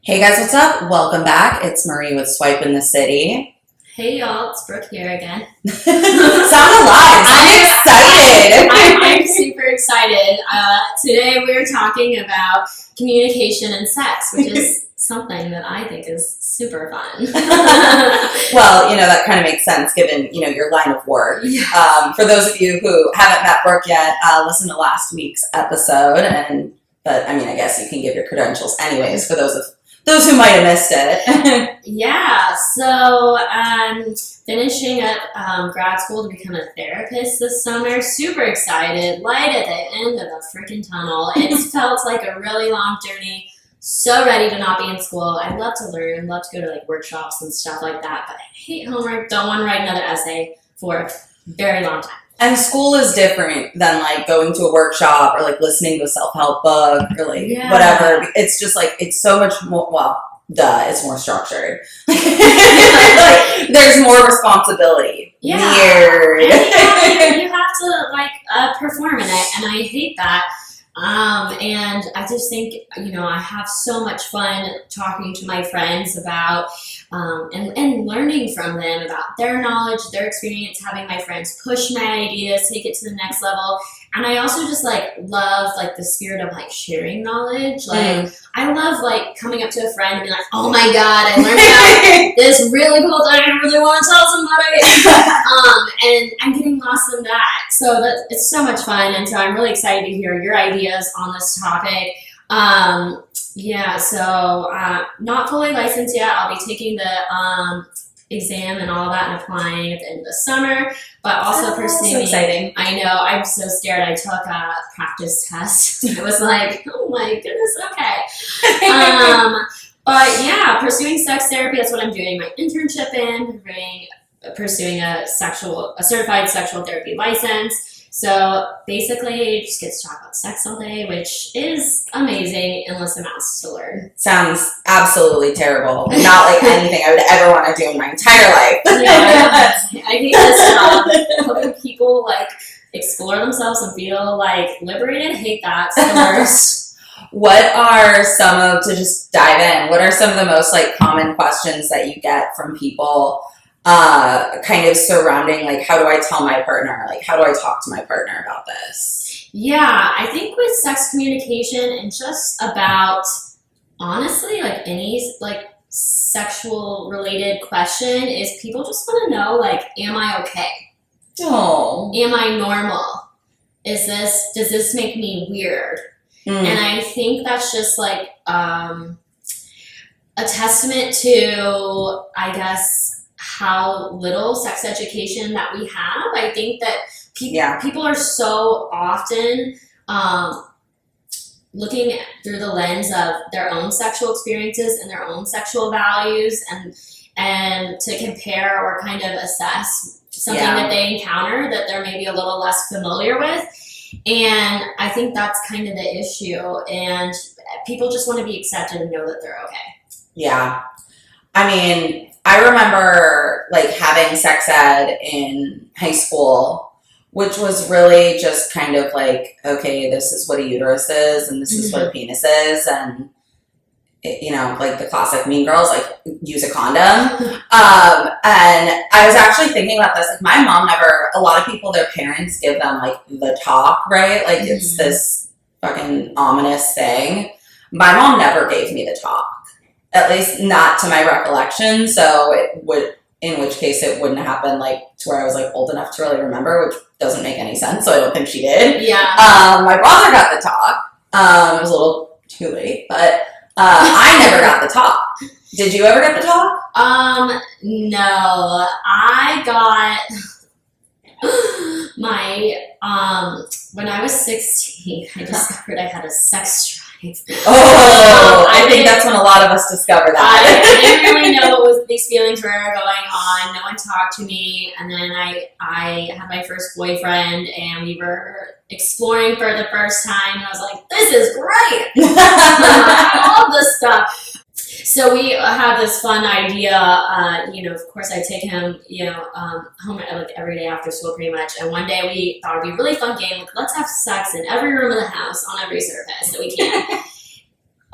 Hey guys, what's up? Welcome back. It's Marie with Swipe in the City. Hey y'all, it's Brooke here again. Sound alive. I'm excited. I'm super excited. Today we're talking about communication and sex, which is something that I think is super fun. Well, that kind of makes sense given, your line of work. Yeah. For those of you who haven't met Brooke yet, listen to last week's episode. But I guess you can give your credentials anyways for those who might have missed it. Yeah, so finishing up grad school to become a therapist this summer. Super excited. Light at the end of the freaking tunnel. It's felt like a really long journey. So ready to not be in school. I love to learn, love to go to workshops and stuff like that, but I hate homework. Don't want to write another essay for a very long time. And school is different than going to a workshop or listening to a self-help book or whatever. It's just it's so much more, well, it's more structured. There's more responsibility. Yeah. Weird. And you have to perform in it, and I hate that. And I just think, I have so much fun talking to my friends about and learning from them about their knowledge, their experience, having my friends push my ideas, take it to the next level. And I also just love the spirit of sharing knowledge. I love coming up to a friend and being like, oh my God, I learned about this really cool thing I really want to tell somebody. And I'm getting lost in that. So it's so much fun. And so I'm really excited to hear your ideas on this topic. So not fully licensed yet. I'll be taking the exam and all that and applying at the end of the summer, but also pursuing. So exciting. I know. I'm so scared. I took a practice test. It was oh my goodness, okay. But yeah, pursuing sex therapy. That's what I'm doing my internship in. Pursuing a certified sexual therapy license. So basically, just get to talk about sex all day, which is amazing, endless amounts to learn. Sounds absolutely terrible. Not anything I would ever want to do in my entire life. Yeah, I hate this job. Helping people explore themselves and feel liberated. Hate that. It's the worst. What are to just dive in, what are some of the most common questions that you get from people kind of surrounding how do I tell my partner, how do I talk to my partner about this? Yeah, I think with sex communication and just about honestly any sexual related question is people just want to know am I okay? Oh. Am I normal? Does this make me weird? And I think that's just a testament to, I guess, how little sex education that we have. I think that people are so often looking through the lens of their own sexual experiences and their own sexual values and to compare or kind of assess something that they encounter that they're maybe a little less familiar with. And I think that's kind of the issue. And people just want to be accepted and know that they're okay. Yeah. I remember having sex ed in high school, which was really just kind of okay, this is what a uterus is and this is what a penis is, and the classic Mean Girls, use a condom. And I was actually thinking about this. My mom a lot of people, their parents give them the talk, right? It's this fucking ominous thing. My mom never gave me the talk. At least not to my recollection, so in which case it wouldn't happen to where I was old enough to really remember, which doesn't make any sense, so I don't think she did. Yeah. My brother got the talk. It was a little too late, but I never got the talk. Did you ever get the talk? No. I got when I was 16, I discovered I had a sex drive. Oh, I think that's when a lot of us discover that. I didn't really know what these feelings were going on. No one talked to me. And then I had my first boyfriend, and we were exploring for the first time. And I was like, this is great. I love this stuff. So we had this fun idea, of course I take him, home every day after school pretty much. And one day we thought it'd be a really fun game. Let's have sex in every room of the house on every surface that we can.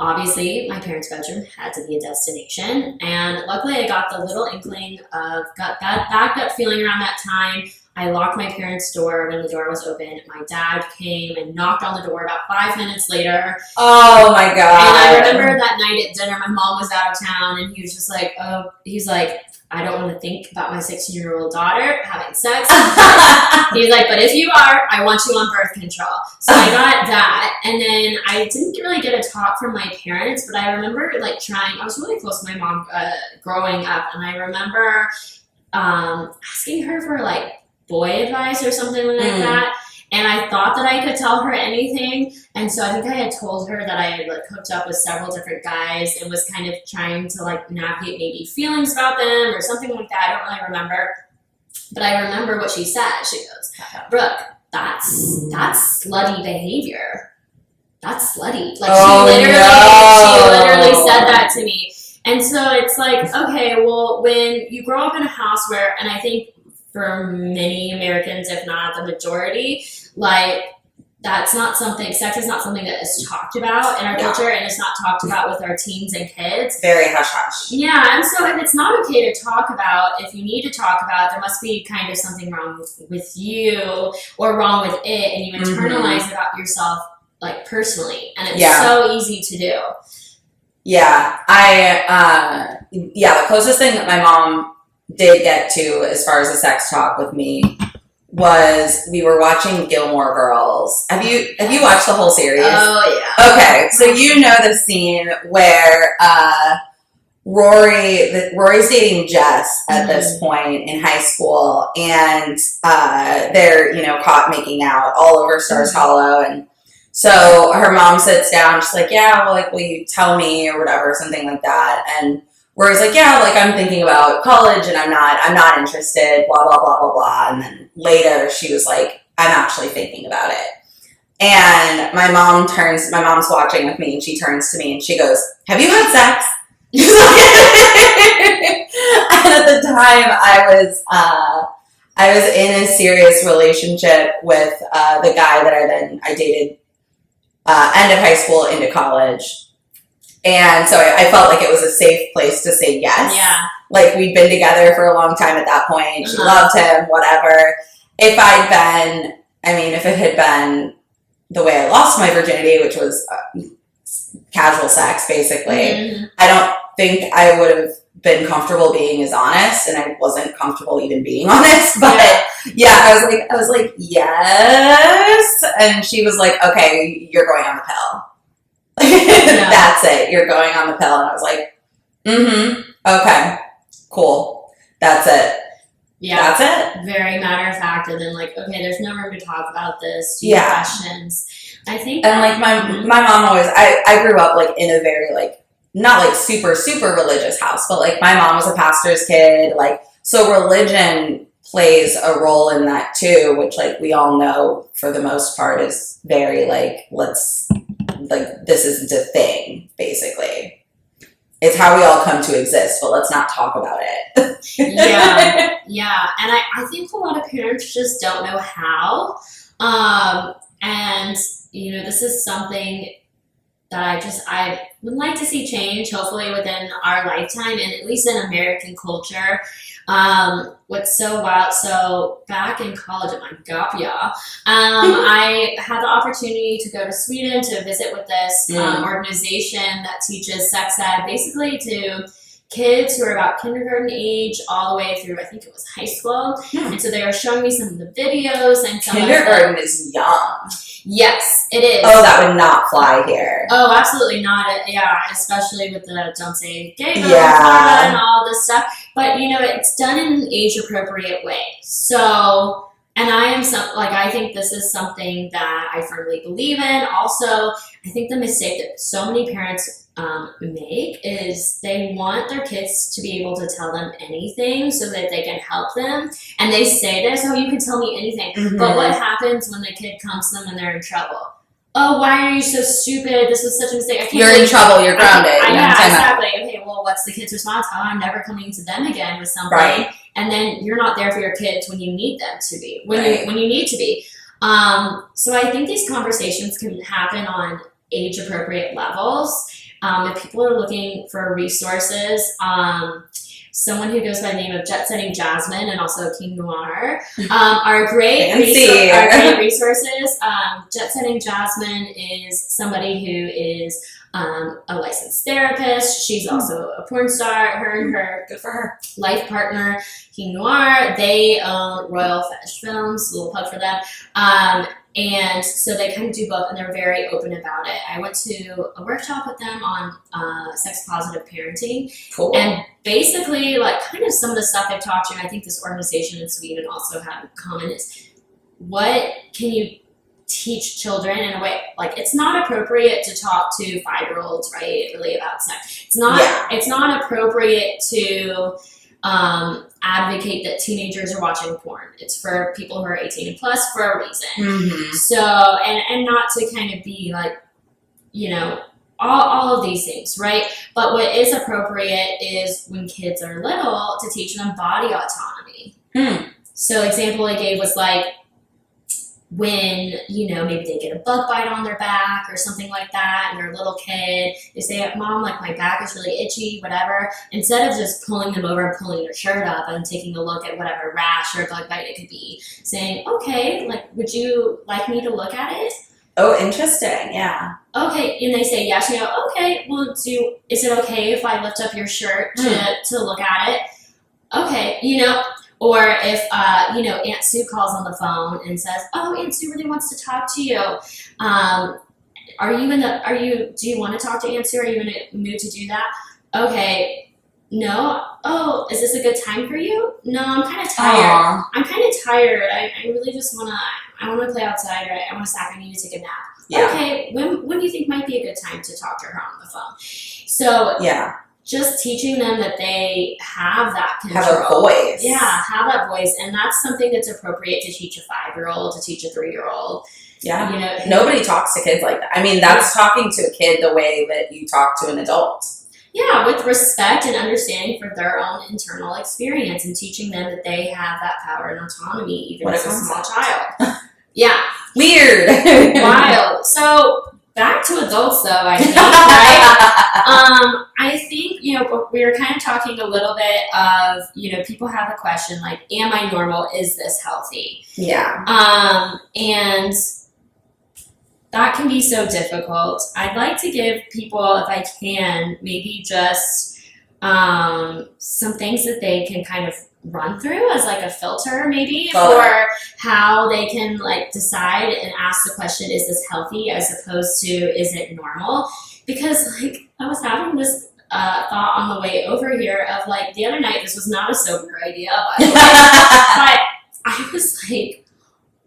obviously my parents' bedroom had to be a destination, and luckily I got the little inkling of got that gut feeling around that time. I locked my parents' door when the door was open. My dad came and knocked on the door about 5 minutes later. Oh my God. And I remember that night at dinner, my mom was out of town, and he was just like, he's like, I don't want to think about my 16-year-old daughter having sex. He's like, but if you are, I want you on birth control. So I got that. And then I didn't really get a talk from my parents, but I remember like trying, I was really close to my mom growing up. And I remember asking her for like boy advice or something like that. And I thought that I could tell her anything. And so I think I had told her that I had like hooked up with several different guys and was kind of trying to like navigate maybe feelings about them or something like that. I don't really remember. But I remember what she said. She goes, Brooke, that's slutty behavior. That's slutty. Like she literally said that to me. And so it's like, okay, well, when you grow up in a house where, and I think for many Americans, if not the majority, like that's not something, sex is not something that is talked about in our culture, and it's not talked about with our teens and kids. Very hush hush. Yeah, and so if it's not okay to talk about, if you need to talk about, there must be kind of something wrong with you or wrong with it, and you internalize it about yourself like personally, and it's so easy to do. Yeah, the closest thing that my mom did get to as far as a sex talk with me was we were watching Gilmore Girls. Have you watched the whole series? Oh yeah. Okay, so you know the scene where Rory's dating Jess at this point in high school, and they're caught making out all over Stars Hollow, and so her mom sits down. She's like, "Yeah, well, like, will you tell me or whatever, something like that," and Rory's like, yeah, like I'm thinking about college and I'm not interested, blah, blah, blah, blah, blah. And then later she was like, I'm actually thinking about it. And my mom's watching with me and she turns to me and she goes, have you had sex? And at the time I was in a serious relationship with the guy that I dated end of high school into college. And so I felt like it was a safe place to say yes. Yeah. Like we'd been together for a long time at that point. She loved him, whatever. If it had been the way I lost my virginity, which was casual sex, basically, I don't think I would have been comfortable being as honest, and I wasn't comfortable even being honest. But I was like, yes. And she was like, okay, you're going on the pill. That's it. You're going on the pill. And I was like, okay, cool. That's it. Yeah. That's it. Very matter of fact. And then like, okay, there's no room to talk about this. Do you have questions? I think. And like my mom always, I grew up like in a very like, not like super, super religious house, but like my mom was a pastor's kid. Like, so religion plays a role in that too, which like we all know for the most part is very like, this isn't a thing, basically. It's how we all come to exist, but let's not talk about it. Yeah. And I think a lot of parents just don't know how. And, this is something that I would like to see change, hopefully within our lifetime, and at least in American culture. What's so wild, so back in college at my gap year, I had the opportunity to go to Sweden to visit with this organization that teaches sex ed basically to kids who are about kindergarten age all the way through, I think it was high school. And so they were showing me some of the videos and some kindergarten is young. Yes, it is. Oh, that would not fly here. Oh, absolutely not. Yeah, especially with the don't say gay and all this stuff. But, it's done in an age-appropriate way. So, and I think this is something that I firmly believe in. Also, I think the mistake that so many parents make is they want their kids to be able to tell them anything so that they can help them. And they say this, oh, you can tell me anything. But what happens when the kid comes to them and they're in trouble? Oh, why are you so stupid? This was such a mistake. You're in trouble. You're grounded. Exactly. Okay, well, what's the kid's response? Oh, I'm never coming to them again with something. Right. And then you're not there for your kids when you need them to be, when you need to be. So I think these conversations can happen on age-appropriate levels. If people are looking for resources, someone who goes by the name of Jet Setting Jasmine and also King Noir are great, resources. Jet Setting Jasmine is somebody who is a licensed therapist. She's also a porn star. Her and her Good for her. life partner, King Noir, they own Royal Fetish Films, a little plug for them. And so they kind of do both, and they're very open about it. I went to a workshop with them on sex positive parenting. Cool. And basically, like, kind of some of the stuff they've taught you, and I think this organization in Sweden also have in common, is what can you teach children in a way, like, it's not appropriate to talk to 5-year-olds, right, really, about sex. It's not appropriate to advocate that teenagers are watching porn. It's for people who are 18 and plus for a reason. Mm-hmm. So, and not to kind of be like, you know, all of these things, right? But what is appropriate is when kids are little to teach them body autonomy. So example I gave was like, when, you know, maybe they get a bug bite on their back or something like that, and they're a little kid, they say, Mom, like, my back is really itchy, whatever. Instead of just pulling them over and pulling their shirt up and taking a look at whatever rash or bug bite it could be, saying, okay, like, would you like me to look at it? Oh, interesting. Yeah. Okay. And they say yes. You go, okay, well, is it okay if I lift up your shirt to look at it? Okay. You know, or if, you know, Aunt Sue calls on the phone and says, oh, Aunt Sue really wants to talk to you. Do you want to talk to Aunt Sue? Are you in a mood to do that? Okay. No. Oh, is this a good time for you? No, I'm kind of tired. Aww. I'm kind of tired. I really just want to play outside, or I want to snack. I need to take a nap. Yeah. Okay. When do you think might be a good time to talk to her on the phone? So yeah. Just teaching them that they have that control. Have a voice. Yeah, have that voice. And that's something that's appropriate to teach a 5-year-old, to teach a 3-year-old. Yeah. You know, nobody talks to kids like that. I mean, that's talking to a kid the way that you talk to an adult. Yeah, with respect and understanding for their own internal experience, and teaching them that they have that power and autonomy even as a small child. Yeah. Weird. Wild. So back to adults, though, I think, right? I think, you know, we were kind of talking a little bit of, you know, people have a question like, am I normal? Is this healthy? Yeah. And that can be so difficult. I'd like to give people, if I can, maybe just some things that they can kind of run through as like a filter maybe for how they can like decide and ask the question, is this healthy, as opposed to is it normal? Because like I was having this thought on the way over here of like the other night, this was not a sober idea, but I was like,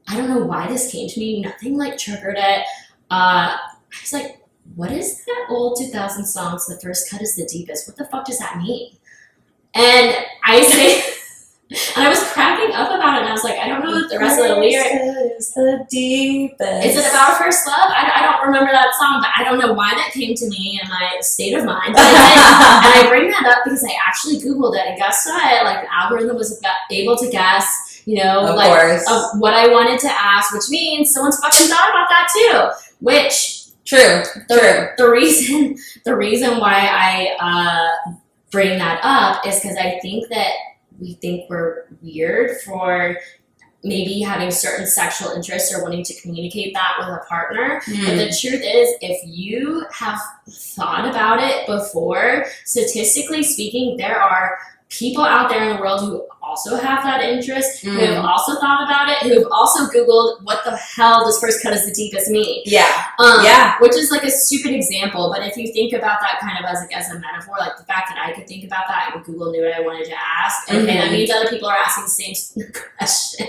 I don't know why this came to me, nothing like triggered it. I was like, what is that old 2000 song, the first cut is the deepest? What the fuck does that mean? And I say, and I was cracking up about it, and I was like, I don't know what the rest of the lyric is. The deepest. Is it about first love? I don't remember that song, but I don't know why that came to me in my state of mind. But it did. And I bring that up because I actually Googled it, and guess what? Like the algorithm was able to guess, you know, of like course. Of what I wanted to ask, which means someone's fucking thought about that too. Which True. The reason why I bring that up is because I think that we think we're weird for maybe having certain sexual interests or wanting to communicate that with a partner. But the truth is, if you have thought about it before, statistically speaking, there are people out there in the world who also have that interest, who have also thought about it, who have also Googled what the hell does first cut is the deepest mean. Yeah. Which is like a stupid example, but if you think about that kind of as a metaphor, like the fact that I could think about that and Google knew what I wanted to ask, okay, that means other people are asking the same question.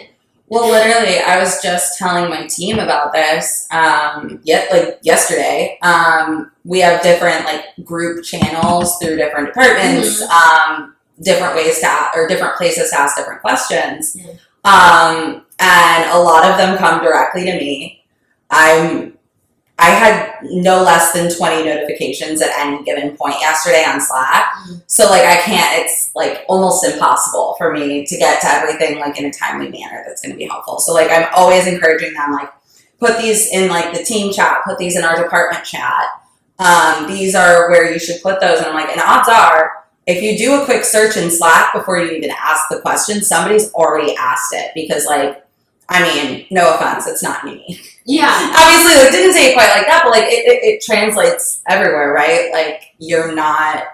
Well, literally, I was just telling my team about this. Yesterday, we have different like group channels through different departments. Different ways to or different places to ask different questions. And a lot of them come directly to me. I had no less than 20 notifications at any given point yesterday on Slack. So like it's like almost impossible for me to get to everything like in a timely manner that's going to be helpful. So like I'm always encouraging them, like put these in like the team chat, put these in our department chat. These are where you should put those. And I'm like, and odds are, if you do a quick search in Slack before you even ask the question, somebody's already asked it because, like, I mean, no offense, it's not me. Yeah. Obviously, like, didn't say it quite like that, but, like, it translates everywhere, right? Like, you're not,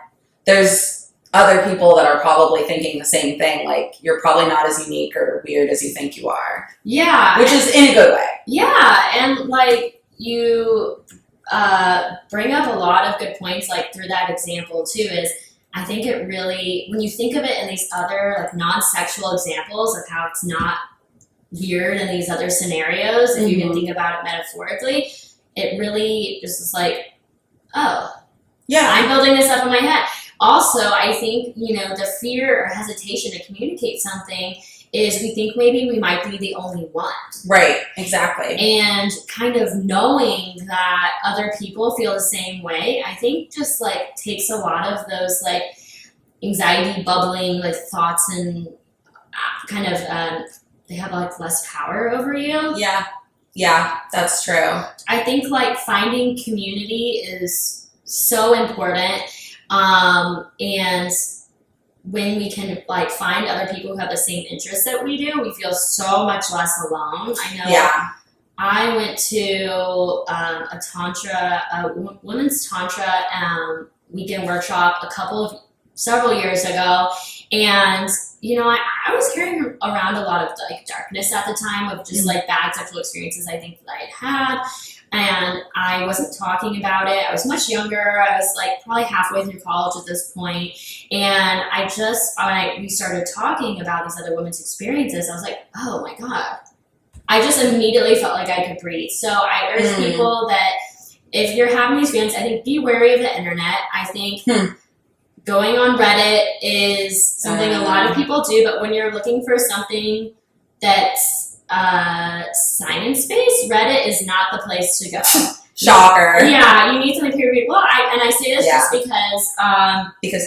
there's other people that are probably thinking the same thing. Like, you're probably not as unique or weird as you think you are. Yeah. Which is in a good way. Yeah. And, like, you bring up a lot of good points, like, through that example, too, is I think it really, when you think of it in these other, like, non-sexual examples of how it's not weird in these other scenarios, if you can think about it metaphorically, it really just is like, oh, yeah, I'm building this up in my head. Also, I think, you know, the fear or hesitation to communicate something is we think maybe we might be the only one. Right, exactly. And kind of knowing that other people feel the same way, I think just, like, takes a lot of those, like, anxiety bubbling, like, thoughts and kind of, they have, like, less power over you. Yeah, that's true. I think, like, finding community is so important. And when we can, like, find other people who have the same interests that we do, we feel so much less alone. I know I went to a women's tantra weekend workshop several years ago, and you know, I was carrying around a lot of, like, darkness at the time of just like bad sexual experiences I think that I had. And I wasn't talking about it. I was much younger. I was, like, probably halfway through college at this point. And when we started talking about these other women's experiences, I was like, oh my God. I just immediately felt like I could breathe. So I urge people that if you're having these feelings, I think be wary of the internet. I think going on Reddit is something a lot of people do, but when you're looking for something that's science-based, Reddit is not the place to go. Shocker. Yeah, you need something peer-reviewed. Well, I say this just because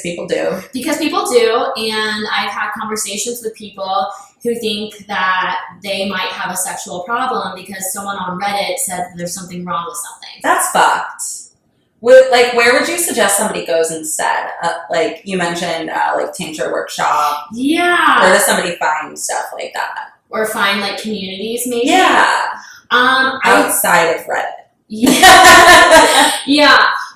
people do. Because people do, and I've had conversations with people who think that they might have a sexual problem because someone on Reddit said that there's something wrong with something. That's fucked. Where would you suggest somebody goes instead? Like you mentioned, like tantra workshop. Yeah. Where does somebody find stuff like that? Or find, like, communities, maybe. Yeah. Outside of Reddit. Yeah.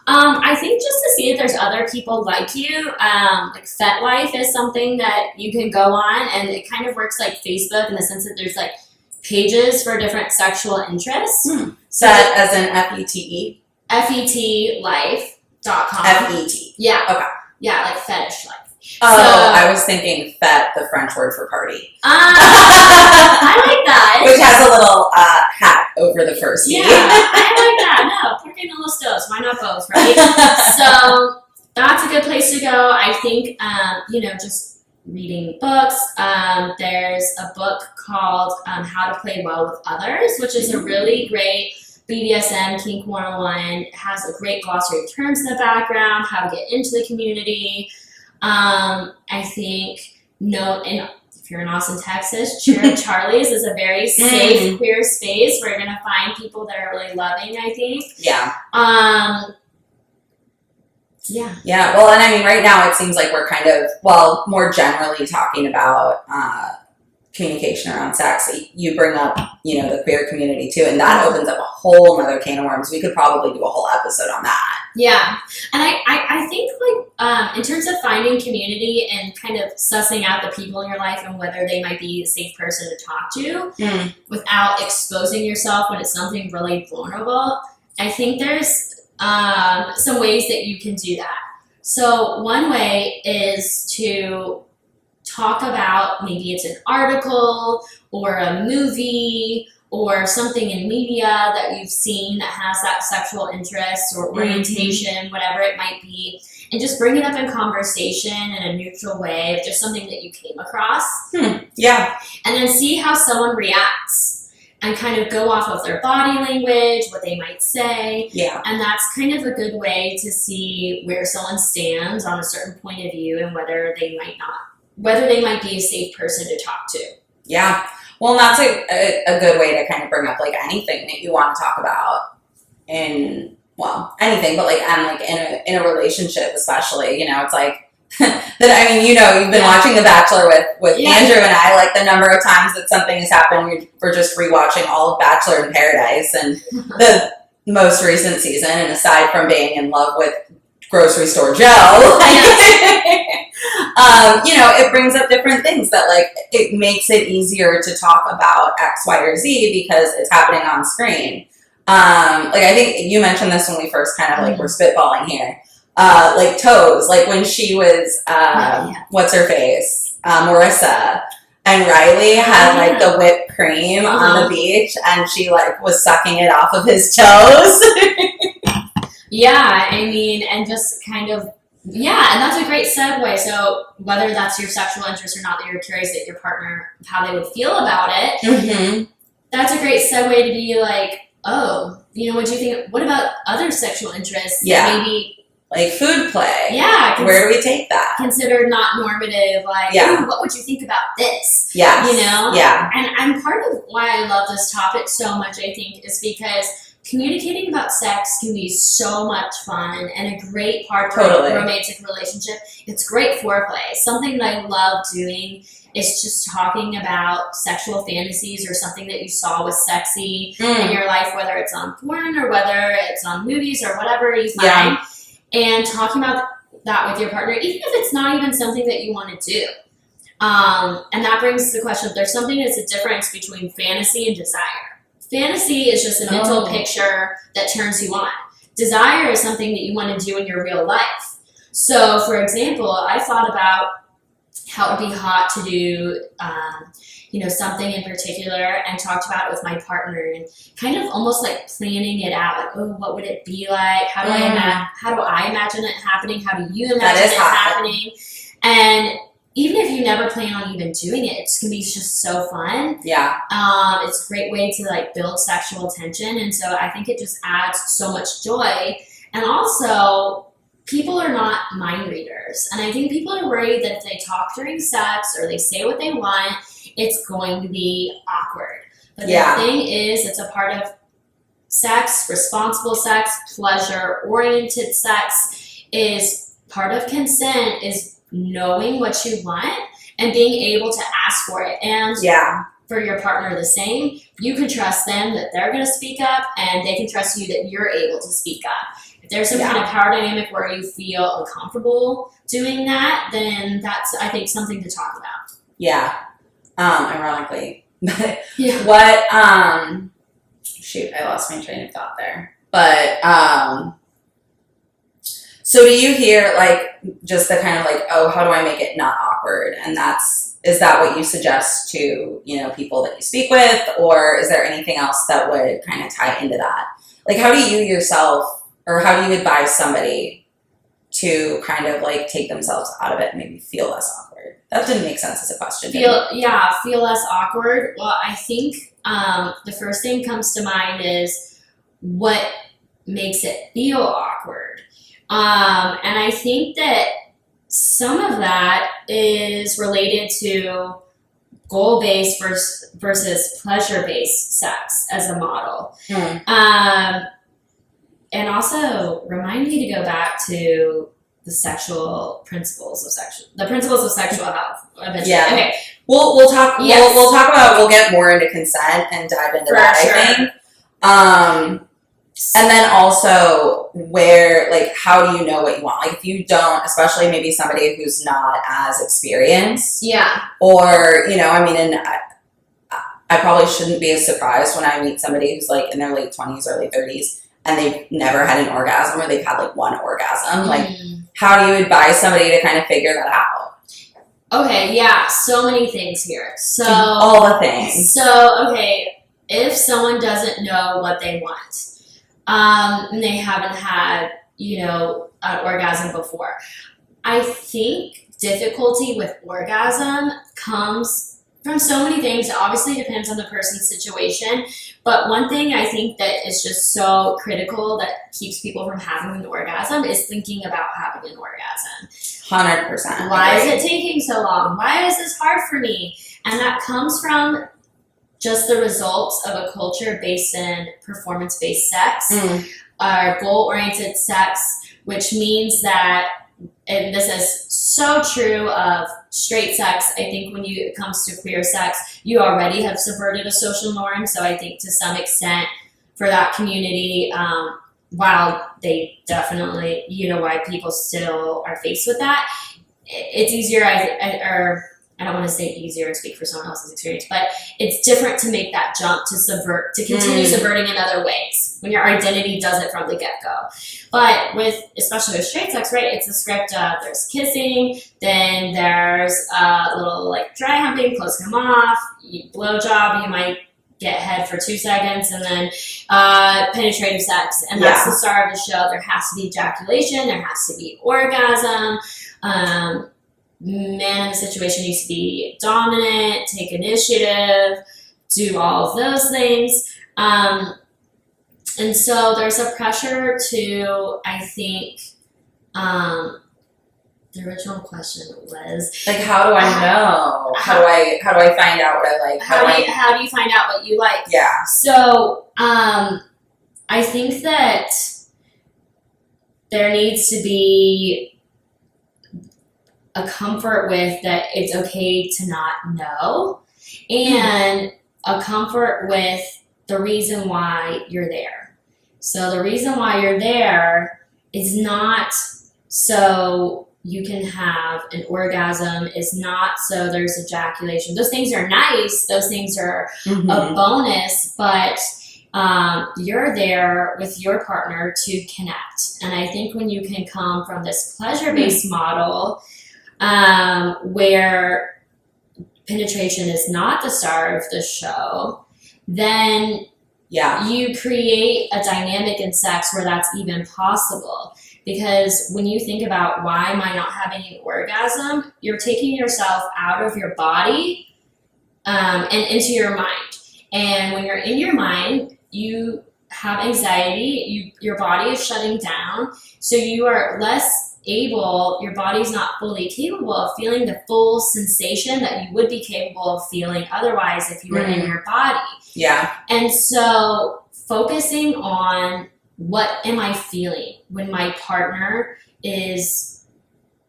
I think just to see if there's other people like you, like FetLife is something that you can go on, and it kind of works like Facebook in the sense that there's, like, pages for different sexual interests. So as in FETE? FETlife.com. FET. Yeah. Okay. Yeah, like fetish life. Oh, so, I was thinking "fet," the French word for party. I like that. Which has a little hat over the first E. Yeah, I like that. No, porque no los dos? Why not both, right? So that's a good place to go. I think, you know, just reading books. There's a book called How to Play Well with Others, which is a really great BDSM Kink 101. It has a great glossary of terms in the background, how to get into the community. I think, and if you're in Austin, Texas, Charlie's is a very safe queer space where you're going to find people that are really loving, I think. Yeah. Yeah. Well, and I mean, right now it seems like we're kind of, more generally talking about communication around sex. You bring up, you know, the queer community too, and that opens up a whole nother can of worms. We could probably do a whole episode on that. Yeah. And I think, like, in terms of finding community and kind of sussing out the people in your life and whether they might be a safe person to talk to without exposing yourself when it's something really vulnerable, I think there's some ways that you can do that. So one way is to talk about, maybe it's an article or a movie or something in media that you've seen that has that sexual interest or orientation, whatever it might be, and just bring it up in conversation in a neutral way if there's something that you came across. Yeah. And then see how someone reacts and kind of go off of their body language, what they might say. Yeah. And that's kind of a good way to see where someone stands on a certain point of view and whether they might be a safe person to talk to. Yeah. Well, and that's a good way to kind of bring up, like, anything that you want to talk about in well, anything, but like, and like in a relationship, especially, it's like, that, I mean, you've been watching The Bachelor with Andrew and I, like the number of times that something has happened, we're just rewatching all of Bachelor in Paradise and the most recent season, and aside from being in love with Grocery Store Joe, it brings up different things that like it makes it easier to talk about X, Y, or Z because it's happening on screen. Like I think you mentioned this when we first kind of like were spitballing here. Like Toes, like when she was what's her face, Marissa, and Riley had like the whipped cream on the beach, and she like was sucking it off of his toes. Yeah, I mean, and just kind of, and that's a great segue. So whether that's your sexual interest or not, that you're curious at your partner, how they would feel about it, that's a great segue to be like, oh, what do you think? What about other sexual interests? Yeah. Maybe like food play. Yeah. Where do we take that? Considered not normative, like, ooh, what would you think about this? Yes. Yeah. And part of why I love this topic so much, I think, is because communicating about sex can be so much fun and a great part of a romantic relationship. It's great foreplay. Something that I love doing is just talking about sexual fantasies or something that you saw was sexy in your life, whether it's on porn or whether it's on movies or whatever you find, and talking about that with your partner, even if it's not even something that you want to do. And that brings the question, if there's something that's a difference between fantasy and desire. Fantasy is just a mental picture that turns you on. Desire is something that you want to do in your real life. So, for example, I thought about how it would be hot to do, something in particular, and talked about it with my partner, and kind of almost like planning it out. Like, oh, what would it be like? How do I imagine it happening? How do you imagine it happening? And even if you never plan on even doing it, it's gonna be just so fun. Yeah. It's a great way to like build sexual tension, and so I think it just adds so much joy. And also, people are not mind readers, and I think people are worried that if they talk during sex or they say what they want, it's going to be awkward. But the thing is, it's a part of sex, responsible sex, pleasure-oriented sex, is part of consent, is knowing what you want and being able to ask for it. And for your partner the same, you can trust them that they're going to speak up, and they can trust you that you're able to speak up. If there's some kind of power dynamic where you feel uncomfortable doing that, then that's, I think, something to talk about. Yeah. Ironically. What, shoot, I lost my train of thought there. But, so do you hear, like, just the kind of, like, oh, how do I make it not awkward? And is that what you suggest to, people that you speak with? Or is there anything else that would kind of tie into that? Like, how do you yourself, or how do you advise somebody to kind of, like, take themselves out of it and maybe feel less awkward? That didn't make sense as a question. Feel less awkward. Well, I think the first thing comes to mind is what makes it feel awkward. And I think that some of that is related to goal-based versus pleasure-based sex as a model. And also remind me to go back to the principles of sexual health. Eventually. Yeah. Okay. We'll talk. Yes. We'll get more into consent and dive into that. Sure. I think. And then also how do you know what you want? Like if you don't, especially maybe somebody who's not as experienced. Yeah. Or, and I probably shouldn't be as surprised when I meet somebody who's like in their late 20s, early 30s, and they've never had an orgasm, or they've had like one orgasm. Like, how do you advise somebody to kind of figure that out? Okay. Yeah. So many things here. So all the things. So, okay. If someone doesn't know what they want, and they haven't had, an orgasm before, I think difficulty with orgasm comes from so many things. It obviously depends on the person's situation, but one thing I think that is just so critical that keeps people from having an orgasm is thinking about having an orgasm. 100%. Why is it taking so long? Why is this hard for me? And that comes from just the results of a culture based in performance-based sex. are goal-oriented sex, which means that, and this is so true of straight sex, I think when it comes to queer sex, you already have subverted a social norm. So I think to some extent for that community, while they definitely, why people still are faced with that, it's easier, or I don't want to say easier and speak for someone else's experience, but it's different to make that jump to continue subverting in other ways when your identity does it from the get-go. But especially with straight sex, right, it's a script of there's kissing, then there's a little like dry humping, close him off, blowjob, you might get head for 2 seconds, and then penetrative sex. And that's the star of the show. There has to be ejaculation, there has to be orgasm, man in the situation needs to be dominant, take initiative, do all of those things. And so there's a pressure to, I think, the original question was like, how do I know? How do I find out what I like? How do you find out what you like? Yeah. So I think that there needs to be a comfort with that it's okay to not know, and a comfort with the reason why you're there. So the reason why you're there is not so you can have an orgasm, is not so there's ejaculation. Those things are nice. Those things are a bonus, but you're there with your partner to connect. And I think when you can come from this pleasure-based model, where penetration is not the star of the show, then you create a dynamic in sex where that's even possible. Because when you think about why am I not having an orgasm, you're taking yourself out of your body and into your mind. And when you're in your mind, you have anxiety, your body is shutting down, so you are less able, your body's not fully capable of feeling the full sensation that you would be capable of feeling otherwise if you were in your body. Yeah. And so focusing on what am I feeling when my partner is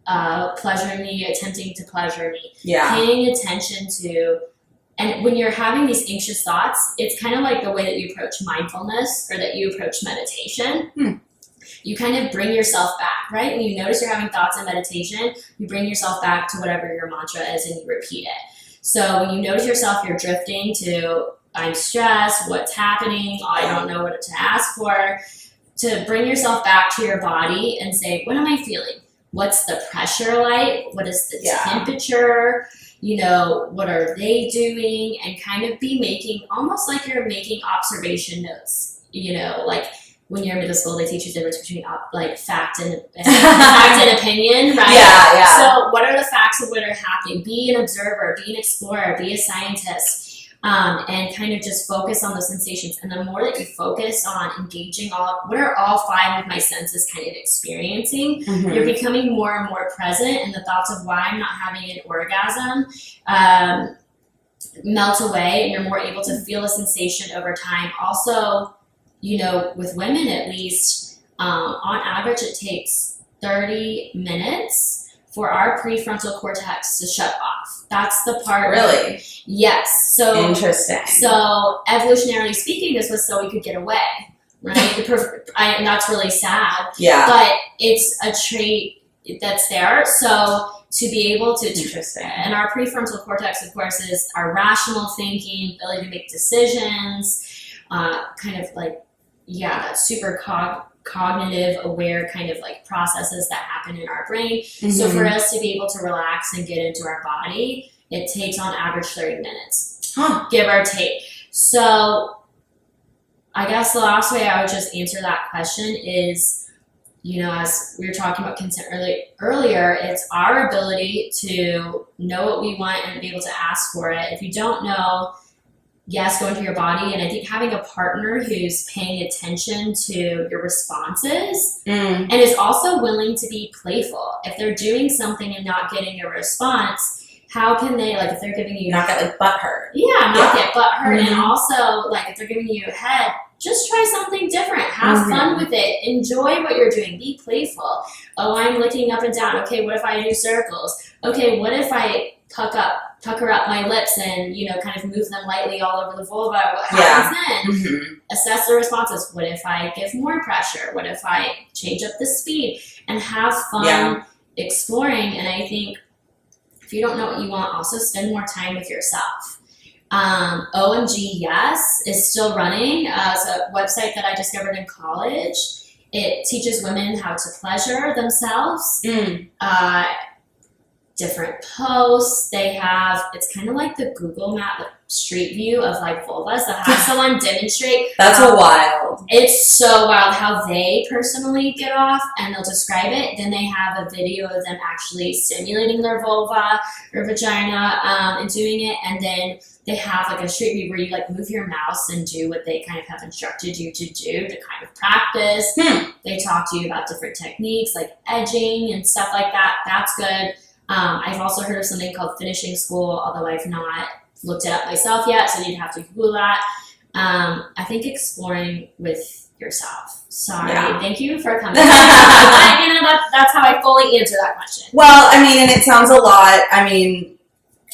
pleasuring me, attempting to pleasure me, paying attention to, and when you're having these anxious thoughts, it's kind of like the way that you approach mindfulness or that you approach meditation. You kind of bring yourself back, right? When you notice you're having thoughts in meditation, you bring yourself back to whatever your mantra is and you repeat it. So when you notice yourself, you're drifting to, I'm stressed, what's happening, I don't know what to ask for, to bring yourself back to your body and say, what am I feeling? What's the pressure like? What is the temperature? What are they doing? And kind of be making, almost like you're making observation notes, like when you're in middle school, they teach you the difference between fact and opinion, right? Yeah. So what are the facts of what are happening? Be an observer, be an explorer, be a scientist, and kind of just focus on those sensations. And the more that you focus on engaging what are all 5 of my senses kind of experiencing, you're becoming more and more present, and the thoughts of why I'm not having an orgasm melt away, and you're more able to feel the sensation over time. Also, with women at least, on average, it takes 30 minutes for our prefrontal cortex to shut off. That's the part. Really? Yes. So interesting. So evolutionarily speaking, this was so we could get away, right? And that's really sad. Yeah. But it's a trait that's there. So to be able to, and our prefrontal cortex, of course, is our rational thinking, ability to make decisions, kind of like, that super cognitive aware kind of like processes that happen in our brain. So for us to be able to relax and get into our body, it takes on average 30 minutes, give or take. So I guess the last way I would just answer that question is, as we were talking about consent earlier, it's our ability to know what we want and be able to ask for it. If you don't know, go into your body. And I think having a partner who's paying attention to your responses and is also willing to be playful. If they're doing something and not getting a response, how can they, like, if they're giving you... Not get, like, butthurt. Not get butthurt. And also, like, if they're giving you a head, just try something different. Have fun with it. Enjoy what you're doing. Be playful. Oh, I'm looking up and down. Okay, what if I do circles? Okay, what if I pucker up my lips and, kind of move them lightly all over the vulva? What happens then? Assess the responses. What if I give more pressure? What if I change up the speed? And have fun exploring. And I think if you don't know what you want, also spend more time with yourself. OMG Yes is still running. It's a website that I discovered in college. It teaches women how to pleasure themselves. Different posts they have. It's kind of like the Google Map street view of like vulvas. They'll have someone demonstrate. That's wild. It's so wild how they personally get off, and they'll describe it. Then they have a video of them actually stimulating their vulva or vagina and doing it. And then they have like a street view where you like move your mouse and do what they kind of have instructed you to do to kind of practice. They talk to you about different techniques like edging and stuff like that. That's good. I've also heard of something called finishing school, although I've not looked it up myself yet, so you'd have to Google that. I think exploring with yourself. Sorry, thank you for coming. That's how I fully answer that question. Well, I mean, and it sounds a lot. I mean,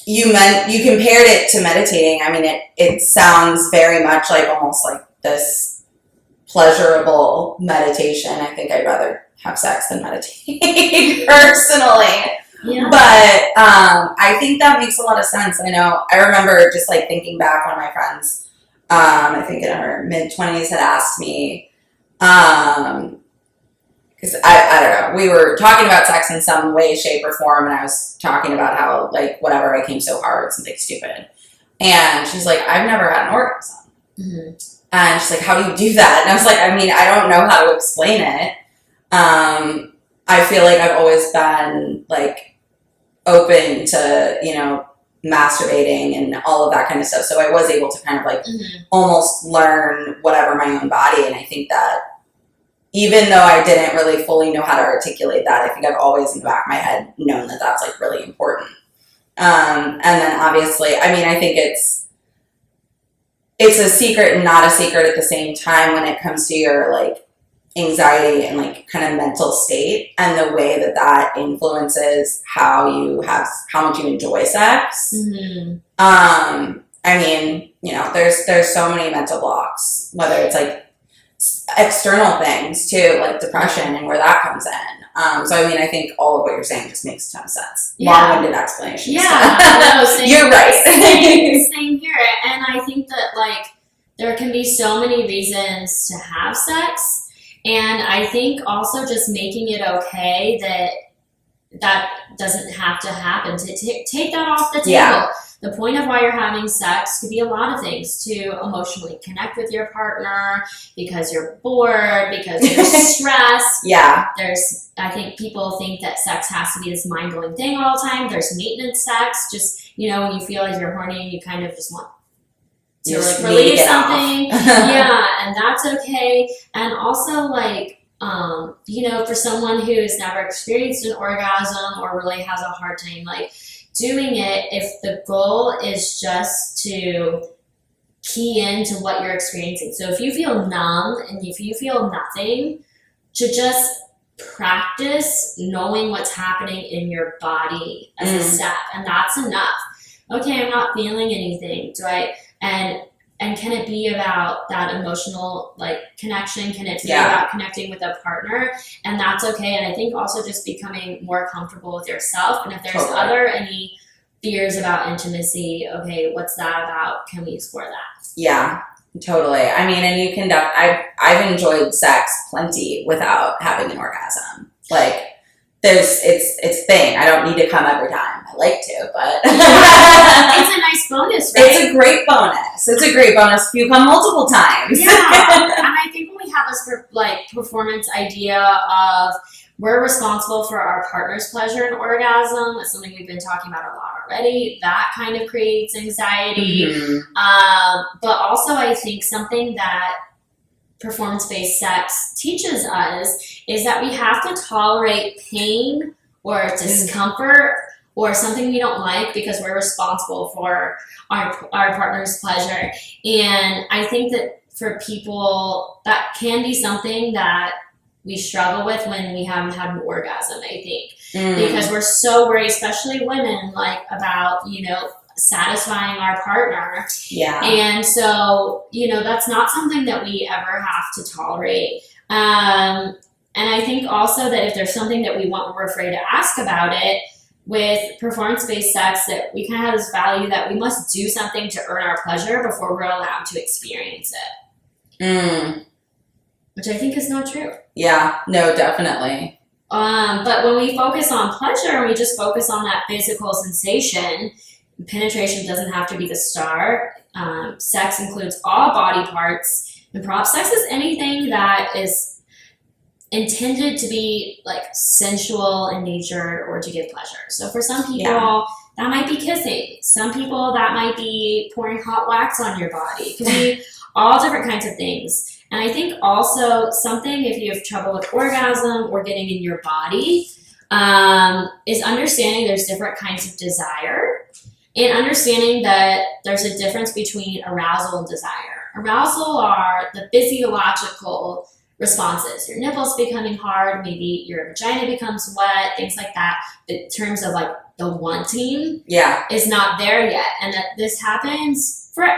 you compared it to meditating. I mean, it sounds very much like almost like this pleasurable meditation. I think I'd rather have sex than meditate personally. Yeah. But I think that makes a lot of sense. I remember just like thinking back, one of my friends, I think in her mid-20s, had asked me, because I don't know, we were talking about sex in some way, shape, or form, and I was talking about how, like, whatever, I came so hard, something stupid. And she's like, I've never had an orgasm. And she's like, how do you do that? And I was like, I mean, I don't know how to explain it. I feel like I've always been, like, open to, masturbating and all of that kind of stuff. So I was able to kind of, like, almost learn whatever my own body. And I think that even though I didn't really fully know how to articulate that, I think I've always in the back of my head known that that's, like, really important. And then obviously, I mean, I think it's a secret and not a secret at the same time when it comes to your, like, anxiety and like kind of mental state and the way that influences how much you enjoy sex. I mean, there's so many mental blocks, whether it's like external things too, like depression and where that comes in. So I mean, I think all of what you're saying just makes a ton of sense. Long-winded explanation. Yeah, you're right. Same here, and I think that like there can be so many reasons to have sex. And I think also just making it okay that doesn't have to happen. To take that off the table. Yeah. The point of why you're having sex could be a lot of things: to emotionally connect with your partner, because you're bored, because you're stressed. I think people think that sex has to be this mind-blowing thing all the time. There's maintenance sex, just, when you feel like you're horny and you kind of just want to like release something. And that's okay. And also like, for someone who's never experienced an orgasm or really has a hard time like doing it, if the goal is just to key into what you're experiencing. So if you feel numb and if you feel nothing, to just practice knowing what's happening in your body as a step. And that's enough. Okay, I'm not feeling anything. And can it be about that emotional like connection? Can it be about connecting with a partner? And that's okay. And I think also just becoming more comfortable with yourself. And if there's any fears about intimacy, okay, what's that about? Can we explore that? Yeah, totally. I mean, and you can I've enjoyed sex plenty without having an orgasm. Like, it's thing. I don't need to come every time. I like to, but it's a nice bonus, right? It's a great bonus. It's a great bonus if you come multiple times. Yeah, and I think when we have this performance idea of we're responsible for our partner's pleasure and orgasm, it's something we've been talking about a lot already. That kind of creates anxiety. But also, I think something that performance-based sex teaches us is that we have to tolerate pain or discomfort or something we don't like because we're responsible for our partner's pleasure. And I think that for people, that can be something that we struggle with when we haven't had an orgasm, I think. Because we're so worried, especially women, like about, satisfying our partner. Yeah. And so, that's not something that we ever have to tolerate. And I think also that if there's something that we want, we're afraid to ask about it, with performance-based sex, that we kind of have this value that we must do something to earn our pleasure before we're allowed to experience it. Which I think is not true. Yeah, no, definitely. But when we focus on pleasure and we just focus on that physical sensation, penetration doesn't have to be the star. Sex includes all body parts. And prop sex is anything that is intended to be like sensual in nature or to give pleasure. So for some people, that might be kissing. Some people, that might be pouring hot wax on your body. It can be all different kinds of things. And I think also something, if you have trouble with orgasm or getting in your body, is understanding there's different kinds of desire, and understanding that there's a difference between arousal and desire. Arousal are the physiological responses. Your nipples becoming hard, maybe your vagina becomes wet, things like that. In terms of like the wanting, is not there yet. And that this happens for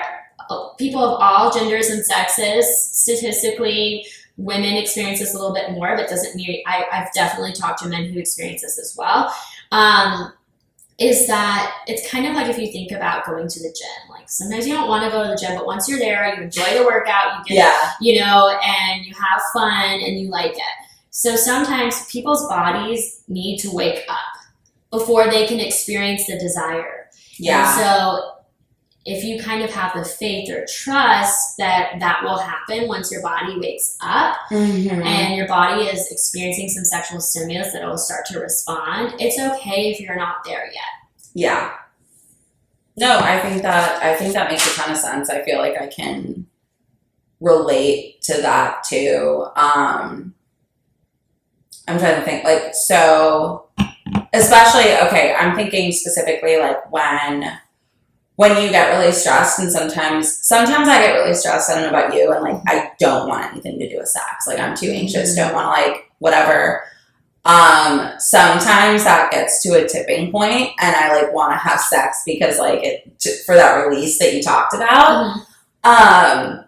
people of all genders and sexes. Statistically, women experience this a little bit more, but doesn't mean I've definitely talked to men who experience this as well. Is that it's kind of like if you think about going to the gym. Like sometimes you don't want to go to the gym, but once you're there, you enjoy the workout, you get, and you have fun and you like it. So sometimes people's bodies need to wake up before they can experience the desire. Yeah. And so if you kind of have the faith or trust that that will happen once your body wakes up and your body is experiencing some sexual stimulus, that it will start to respond, it's okay if you're not there yet. Yeah. No, I think that makes a ton of sense. I feel like I can relate to that too. I'm trying to think, like, so especially, okay, I'm thinking specifically like when you get really stressed, and sometimes I get really stressed, I don't know about you, and like I don't want anything to do with sex. Like I'm too anxious, don't want to like whatever. Sometimes that gets to a tipping point and I like want to have sex because like for that release that you talked about. But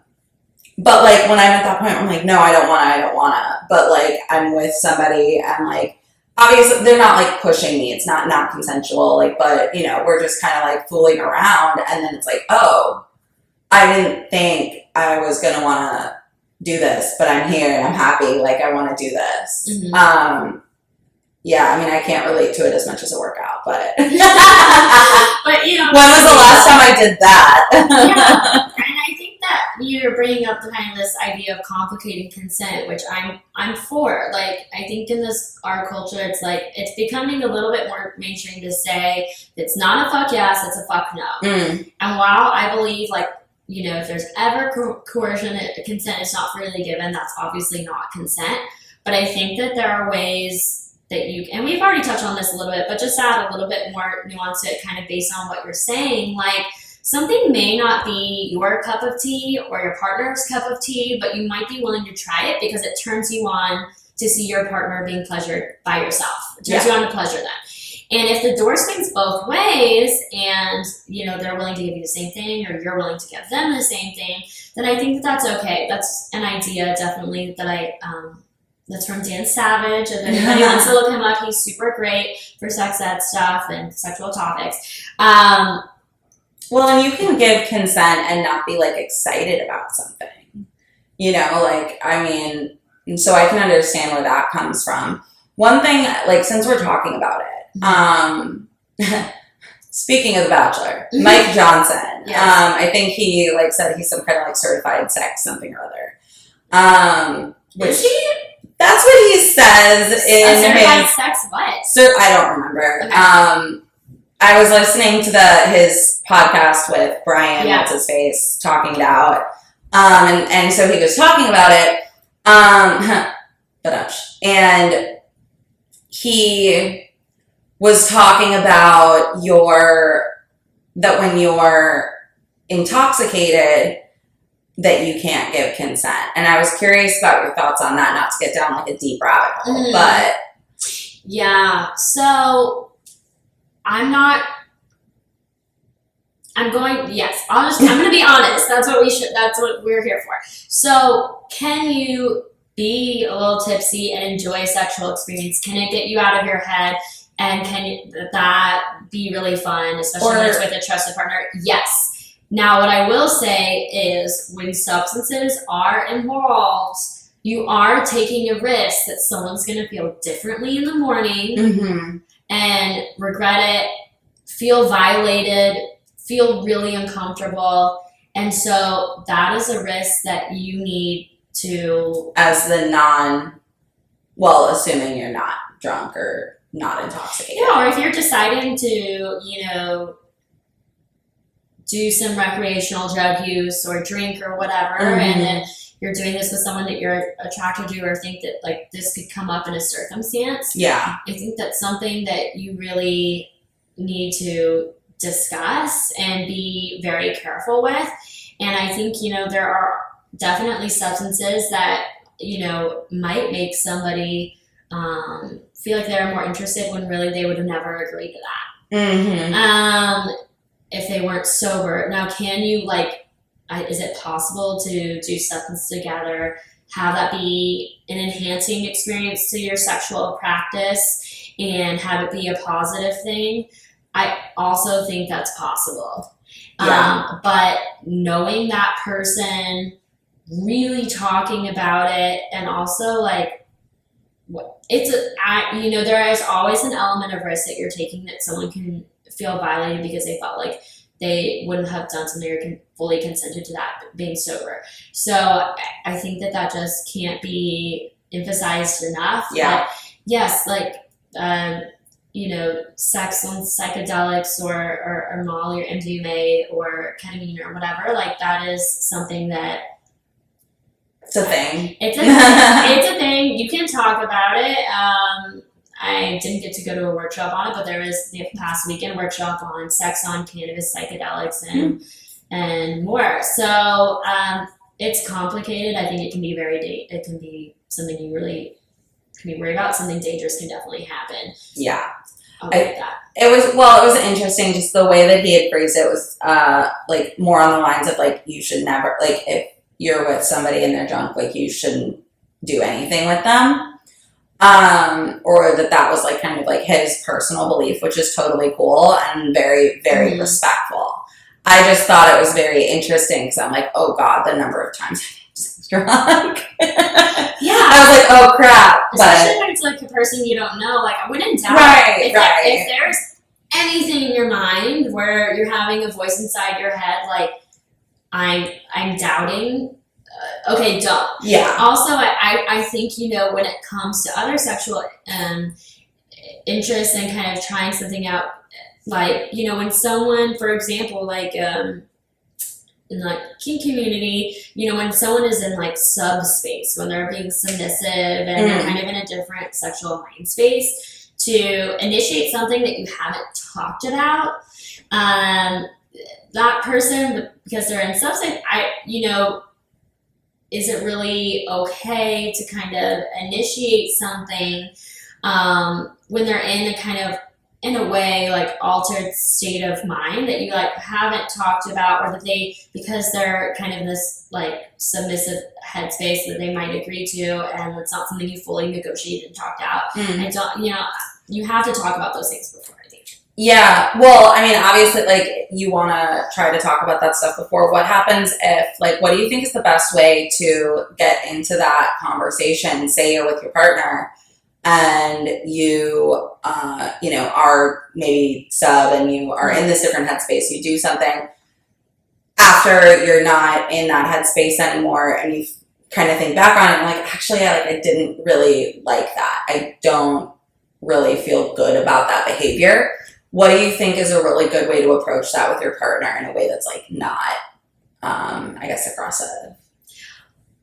like when I'm at that point, I'm like, no, I don't want to. But like I'm with somebody and like, obviously they're not like pushing me. It's not consensual. Like, but we're just kind of like fooling around. And then it's like, oh, I didn't think I was going to want to do this, but I'm here and I'm happy. Like I want to do this. Yeah, I mean, I can't relate to it as much as a workout, but but when was the last time I did that? And I think that you're bringing up the kind of this idea of complicating consent, which I'm for. Like, I think in our culture, it's like it's becoming a little bit more mainstream to say it's not a fuck yes, it's a fuck no. And while I believe like if there's ever coercion, consent is not freely given, that's obviously not consent. But I think that there are ways that and we've already touched on this a little bit, but just add a little bit more nuance to it, kind of based on what you're saying. Like something may not be your cup of tea or your partner's cup of tea, but you might be willing to try it because it turns you on to see your partner being pleasured by yourself. It turns you on to pleasure them. And if the door swings both ways and, they're willing to give you the same thing or you're willing to give them the same thing, then I think that's okay. That's an idea definitely that that's from Dan Savage. If anybody wants to look him up, he's super great for sex ed stuff and sexual topics. Well, and you can give consent and not be like excited about something, like, I mean, and so I can understand where that comes from. One thing, like, since we're talking about it, speaking of The Bachelor, Mike Johnson, I think he like said he's some kind of like certified sex something or other. Is he? That's what he says in certified sex what? I don't remember. Okay. I was listening to his podcast with Brian, what's his face, talking about, and so he was talking about it, and he was talking about that when you're intoxicated, that you can't give consent. And I was curious about your thoughts on that, not to get down like a deep rabbit hole, but. Yeah. So I'm going to be honest. That's what we're here for. So can you be a little tipsy and enjoy a sexual experience? Can it get you out of your head? And can that be really fun, especially when it's with a trusted partner? Yes. Now, what I will say is when substances are involved, you are taking a risk that someone's going to feel differently in the morning and regret it, feel violated, feel really uncomfortable. And so that is a risk that you need to... As the assuming you're not drunk or not intoxicated. Yeah, or if you're deciding to, do some recreational drug use or drink or whatever, and then you're doing this with someone that you're attracted to or think that like this could come up in a circumstance. Yeah. I think that's something that you really need to discuss and be very careful with. And I think, there are definitely substances that, might make somebody feel like they're more interested when really they would have never agreed to that. If they weren't sober. Now, can you is it possible to do substance together, have that be an enhancing experience to your sexual practice and have it be a positive thing? I also think that's possible. Yeah. But knowing that person, really talking about it, and also there is always an element of risk that you're taking that someone can feel violated because they felt like they wouldn't have done something or fully consented to that being sober. So I think that just can't be emphasized enough. Yeah. But yes, sex on psychedelics or Molly or MDMA or ketamine or whatever, that is something that it's a thing. It's a thing. You can talk about it. I didn't get to go to a workshop on it, but there was the past weekend workshop on sex on cannabis, psychedelics, and more. So it's complicated. I think it can be it can be something you really can be worried about. Something dangerous can definitely happen. Yeah. That. It was interesting just the way that he had phrased it was more on the lines of you should never, if you're with somebody and they're drunk, you shouldn't do anything with them. Or that was kind of his personal belief, which is totally cool and very, very respectful. I just thought it was very interesting because I'm oh God, the number of times I've been drunk. Yeah. I was oh crap. Especially when it's a person you don't know. When in doubt, if there's anything in your mind where you're having a voice inside your head I'm doubting, okay, don't. Yeah. Also, I think, when it comes to other sexual interests and kind of trying something out, when someone, for example, in the kink community, when someone is in subspace, when they're being submissive and they're kind of in a different sexual mind space, to initiate something that you haven't talked about, that person, because they're in subspace, is it really okay to kind of initiate something when they're in a kind of, in a way, altered state of mind that you haven't talked about, or that they, because they're kind of in this submissive headspace that they might agree to, and it's not something you fully negotiated and talked out. And don't, you have to talk about those things before, I think. Yeah, well, I mean, obviously, you want to try to talk about that stuff before. What happens if, what do you think is the best way to get into that conversation? Say you're with your partner and you, are maybe sub and you are in this different headspace. You do something after you're not in that headspace anymore and you kind of think back on it and actually, I didn't really like that. I don't really feel good about that behavior. What do you think is a really good way to approach that with your partner in a way that's not, aggressive?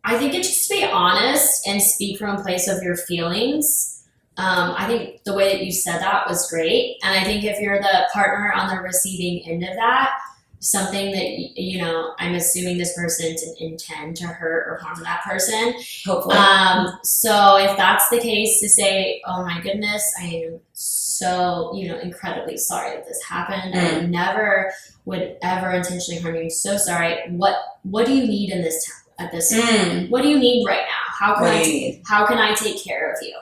I think it's just to be honest and speak from a place of your feelings. I think the way that you said that was great. And I think if you're the partner on the receiving end of that, something that, I'm assuming this person didn't intend to hurt or harm that person. Hopefully. So if that's the case, to say, oh my goodness, I am so, incredibly sorry that this happened. I never would ever intentionally harm you. I'm so sorry. What do you need in this at this time? What do you need right now? How can I take care of you?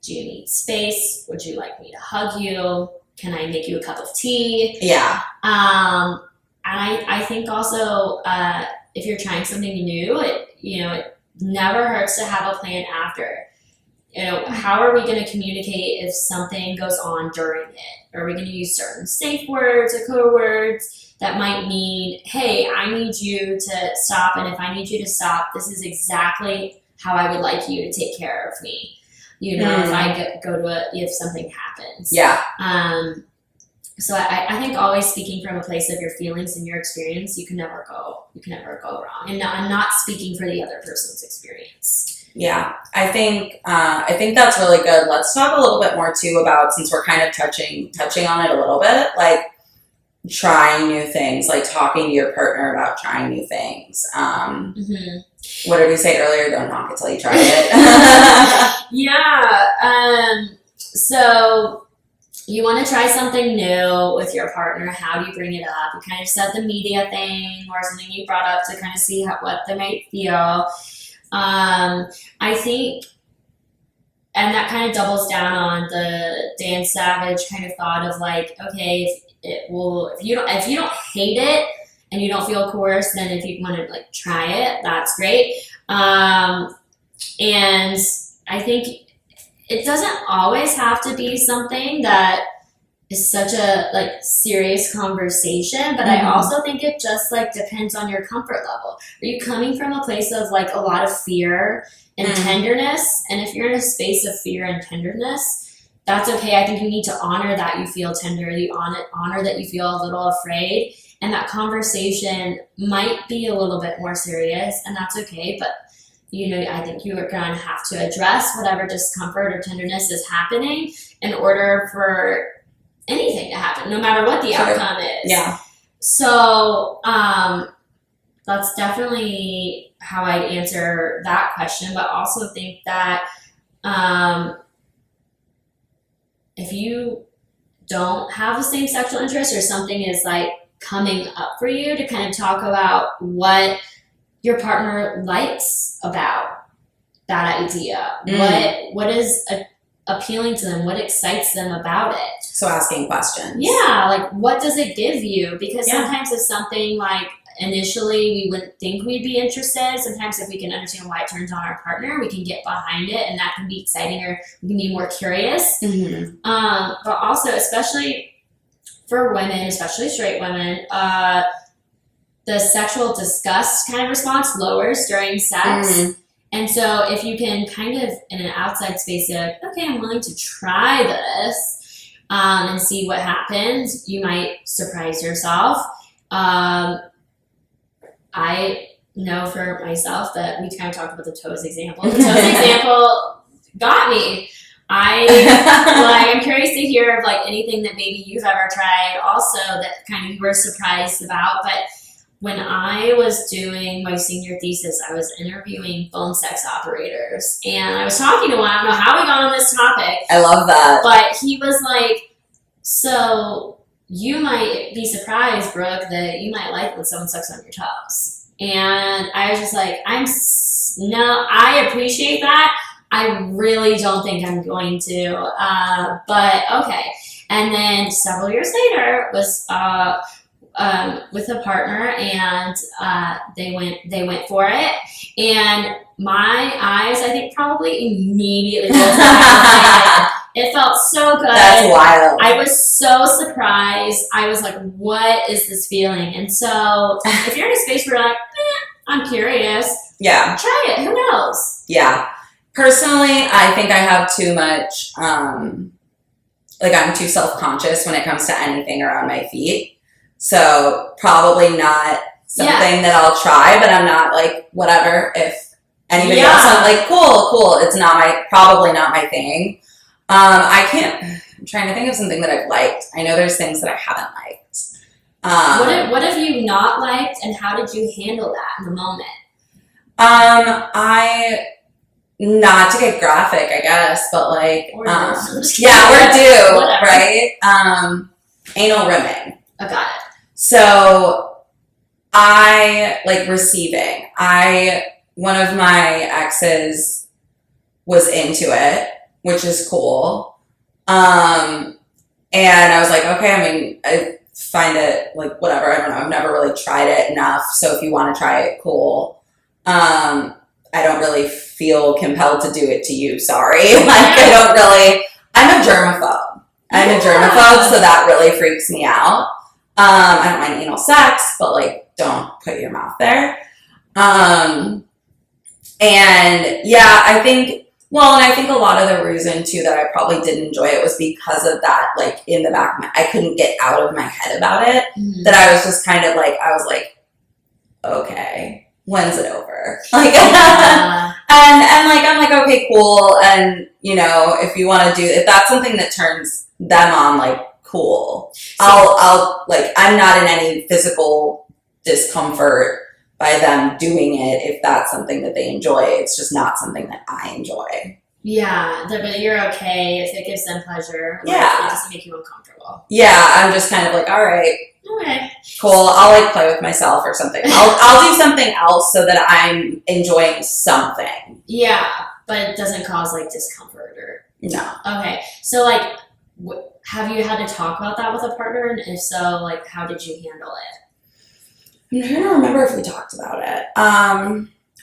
Do you need space? Would you like me to hug you? Can I make you a cup of tea? Yeah. And I think also, if you're trying something new, it never hurts to have a plan after. How are we going to communicate if something goes on during it? Are we going to use certain safe words or code words that might mean, hey, I need you to stop, and if I need you to stop, this is exactly how I would like you to take care of me. If I if something happens. Yeah. So I think always speaking from a place of your feelings and your experience, you can never go wrong. And I'm not speaking for the other person's experience. Yeah, I think that's really good. Let's talk a little bit more too about, since we're kind of touching on it a little bit, like trying new things, like talking to your partner about trying new things. What did we say earlier? Don't knock it till you try it. Yeah. So you want to try something new with your partner. How do you bring it up? You kind of said the media thing or something you brought up to kind of see what they might feel. I think, and that kind of doubles down on the Dan Savage kind of thought of like, okay, if you don't hate it and you don't feel coerced, then if you want to like try it, that's great. And I think it doesn't always have to be something that is such a like serious conversation, but I also think it just like depends on your comfort level. Are you coming from a place of like a lot of fear and tenderness? And if you're in a space of fear and tenderness, that's okay. I think you need to honor that you feel tender. You honor that you feel a little afraid, and that conversation might be a little bit more serious, and that's okay. But I think you are going to have to address whatever discomfort or tenderness is happening in order for anything to happen, no matter what the outcome is. Yeah. So that's definitely how I'd answer that question, but also think that if you don't have the same sexual interest or something is like coming up for you, to kind of talk about what your partner likes about that idea. What is appealing to them? What excites them about it? So asking questions. Yeah, like what does it give you? Because sometimes it's something like initially we wouldn't think we'd be interested. Sometimes if we can understand why it turns on our partner, we can get behind it, and that can be exciting, or we can be more curious. But also, especially for women, especially straight women, the sexual disgust kind of response lowers during sex. And so if you can kind of, in an outside space, say like, okay, I'm willing to try this and see what happens, you might surprise yourself. I know for myself that we kind of talked about the toes example. The toes example got me. I'm curious to hear of like anything that maybe you've ever tried also that kind of you were surprised about. But when I was doing my senior thesis, I was interviewing phone sex operators, and I was talking to one. I don't know how we got on this topic. I love that. But he was like, so you might be surprised, Brooke, that you might like when someone sucks on your toes. And I was just like, no, I appreciate that. I really don't think I'm going to, but okay. And then several years later was with a partner, and they went for it, and my eyes, I think, probably immediately rolled back. It felt so good. That's wild. I was so surprised. I was like, what is this feeling? And so if you're in a space where you're like, I'm curious, try it. Who knows? Yeah. Personally, I think I have too much, I'm too self-conscious when it comes to anything around my feet. So probably not something that I'll try, but I'm not like, whatever, if anybody else, I'm like, cool. It's probably not my thing. I'm trying to think of something that I've liked. I know there's things that I haven't liked. What have you not liked, and how did you handle that in the moment? I not to get graphic, I guess, but like, Or yeah, we're due, Whatever. right? Anal rimming. I got it. So I like receiving. One of my exes was into it, which is cool. And I was like, okay, I mean, I find it like whatever. I don't know. I've never really tried it enough. So if you want to try it, cool. I don't really feel compelled to do it to you. Sorry. Like I don't really, I'm a germaphobe. So that really freaks me out. I don't mind anal sex, but like don't put your mouth there. And yeah, I think a lot of the reason too that I probably didn't enjoy it was because of that, like in the back of my, I couldn't get out of my head about it. Mm-hmm. That I was just kind of like, I was like, okay, when's it over? Like, and like, I'm like, okay, cool. And you know, if that's something that turns them on, like, cool. I'll like, I'm not in any physical discomfort by them doing it if that's something that they enjoy. It's just not something that I enjoy. Yeah, but you're okay if it gives them pleasure. Like, Yeah. it doesn't make you uncomfortable. Yeah, I'm just kind of like, all right, Okay. cool. I'll like play with myself or something. I'll do something else so that I'm enjoying something. Yeah, but it doesn't cause like discomfort or. No. Okay, so like, have you had to talk about that with a partner, and if so, like, how did you handle it? I'm trying to remember if we talked about it.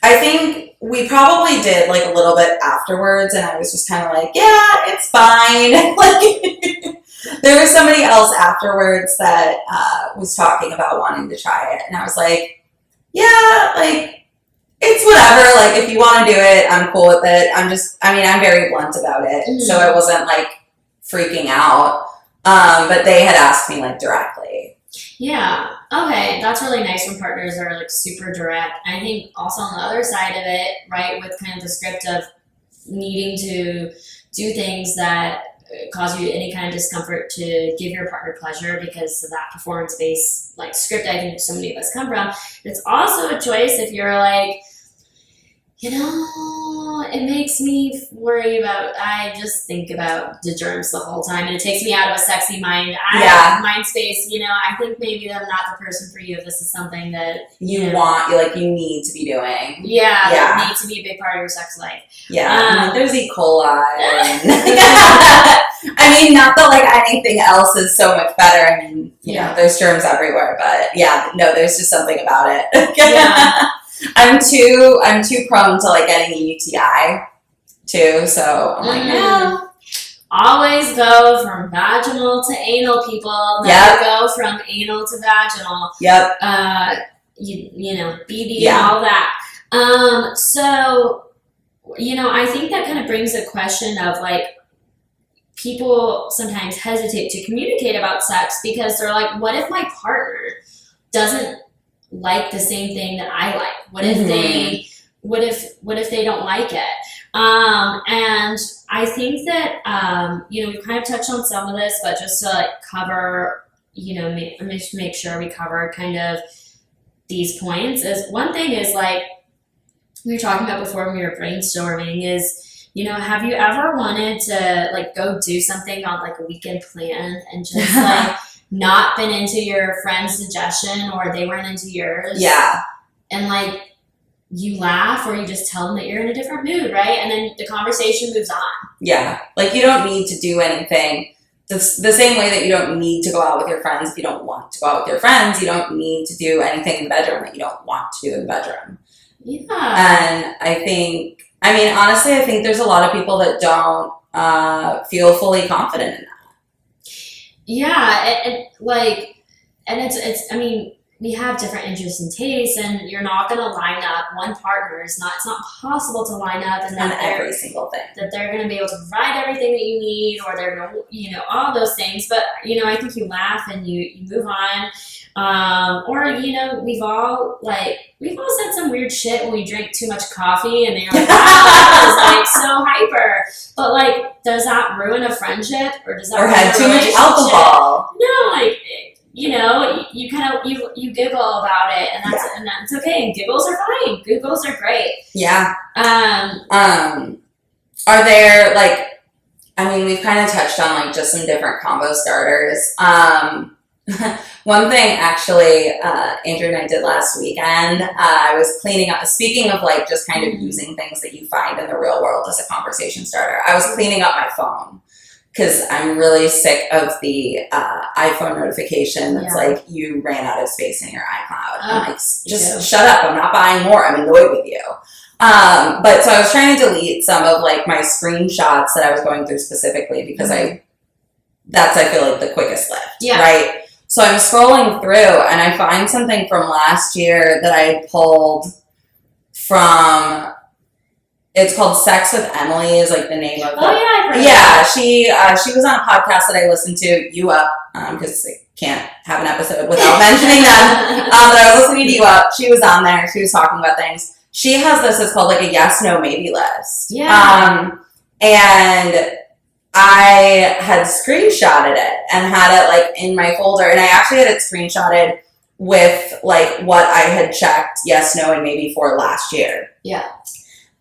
I think we probably did like a little bit afterwards, and I was just kind of like, yeah, it's fine. Like, there was somebody else afterwards that was talking about wanting to try it, and I was like, yeah, like, it's whatever. Like, if you want to do it, I'm cool with it. I'm very blunt about it, so I wasn't like freaking out. But they had asked me like directly. Yeah. Okay. That's really nice when partners are like super direct. I think also on the other side of it, right, with kind of the script of needing to do things that cause you any kind of discomfort to give your partner pleasure because of that performance-based like script I think so many of us come from. It's also a choice if you're like, you know, it makes me worry about, I just think about the germs the whole time and it takes me out of a sexy mind space, you know, I think maybe I'm not the person for you if this is something that you need to be doing. Yeah, that needs to be a big part of your sex life. Yeah, there's E. coli. I mean, not that like anything else is so much better. I mean, you know, there's germs everywhere, but yeah, no, there's just something about it. Yeah. I'm too prone to like getting a UTI too, so I'm like, no. Always go from vaginal to anal, people. Never go from anal to vaginal. Yep. You know, BB and all that. So, you know, I think that kind of brings a question of like, people sometimes hesitate to communicate about sex because they're like, what if my partner doesn't like the same thing that I like? What if they don't like it? And I think that you know, we kind of touched on some of this, but just to like cover, you know, make sure we cover kind of these points is one thing is like we were talking about before when we were brainstorming is, you know, have you ever wanted to like go do something on like a weekend plan and just like not been into your friend's suggestion or they weren't into yours? Yeah. And like you laugh or you just tell them that you're in a different mood, right? And then the conversation moves on. Yeah. Like you don't need to do anything. The same way that you don't need to go out with your friends if you don't want to go out with your friends, you don't need to do anything in the bedroom that you don't want to do in the bedroom. Yeah. And honestly, I think there's a lot of people that don't feel fully confident in that. Yeah, it's. I mean, we have different interests and tastes, and you're not going to line up one partner. It's not possible to line up and on every single thing that they're going to be able to provide everything that you need, or they're going to, you know, all those things. But you know, I think you laugh and you move on. Or you know, we've all said some weird shit when we drink too much coffee, and they're like, "Wow, that was like so hyper." But like, does that ruin a friendship, or does that had too much alcohol? No, like, you know, you kind of you giggle about it, and that's okay. And giggles are fine. Giggles are great. Yeah. Are there like, I mean, we've kind of touched on like just some different combo starters. One thing actually, Andrew and I did last weekend, I was cleaning up, speaking of like just kind of using things that you find in the real world as a conversation starter, I was cleaning up my phone because I'm really sick of the iPhone notification that's like, you ran out of space in your iCloud. I'm like, just shut up, I'm not buying more, I'm annoyed with you. But so I was trying to delete some of like my screenshots that I was going through specifically because that's, I feel like, the quickest lift, right? So I'm scrolling through and I find something from last year that I pulled from, it's called Sex with Emily is like the name of it. Oh yeah, I've heard she was on a podcast that I listened to, You Up, because I can't have an episode without mentioning them. But I was listening to You Up. She was on there. She was talking about things. She has this, it's called like a yes, no, maybe list. Yeah. And I had screenshotted it and had it like in my folder, and I actually had it screenshotted with like what I had checked yes, no, and maybe for last year. Yeah.